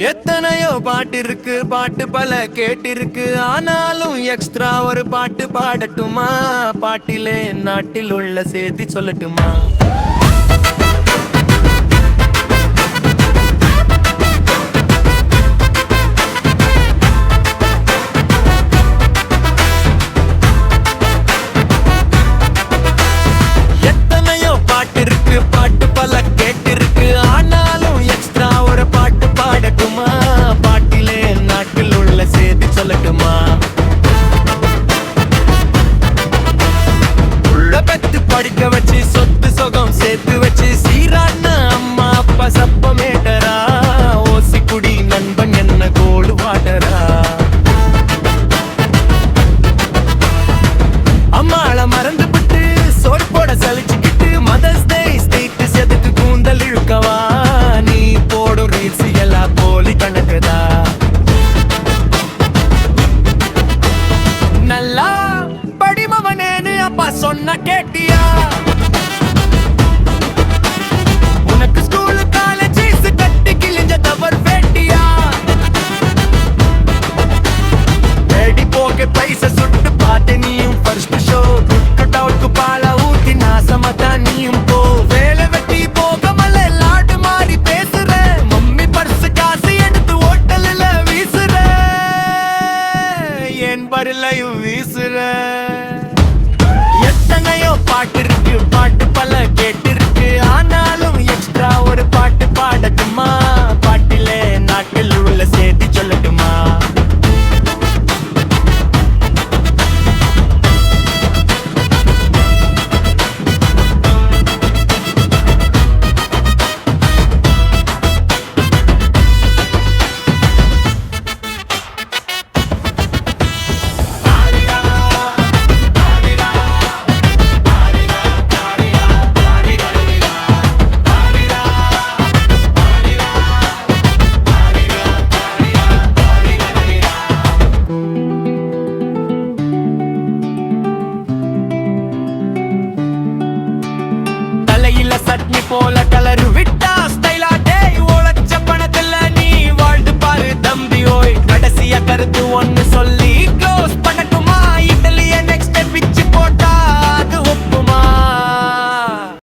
எத்தனையோ பாட்டு இருக்கு, பாட்டு பல கேட்டிருக்கு. ஆனாலும் எக்ஸ்ட்ரா ஒரு பாட்டு பாடட்டுமா? பாட்டிலே நாட்டில் உள்ள செய்தி சொல்லட்டுமா? எத்தனையோ பாட்டு இருக்கு, பாட்டு பல கேட்டிருக்கு. ஆனாலும் எக்ஸ்ட்ரா ஒரு பாட்டு பாடட்டுமா? பாட்டிலே நாட்டில் உள்ள செய்தி சொல்லட்டுமா? உள்ள பெத்து படிக்க வச்சு சொத்து சொகம் சேர்த்து வச்சு சீரான அம்மா அப்பா சப்ப மேட்டரா. ஓசி குடி நண்பன் என்ன கோடு வாட்டரா. அம்மாள மறந்து விட்டு சோறு போட சலிச்சுக்கிட்டு மதர்ஸ் டே ஸ்டேட்டஸ் எதுக்கு கூந்தல் இழுக்கவா? நீ போடும் ரீல்ஸ் எல்லாம் போலி கணக்குதா? நல்லா படிமவனேன்னு அப்பா சொன்ன கேட்டியா? உனக்கு ஸ்கூலு காலேஜ் கட்டி கிழிஞ்ச தவறு வேட்டியா? தேடி போக பைசா சுட்டு பாட்டு நீயும் ஃபர்ஸ்ட் ஷோ. குட்டவுட்க்கு பால ஊத்தி நாசமத்தா நீயும் போ. வேலை வெட்டி போகமல்ல லாடு மாறி பேசுற. மம்மி பர்ஸ் காசு எடுத்து ஹோட்டல்ல வீசுற. என் வரல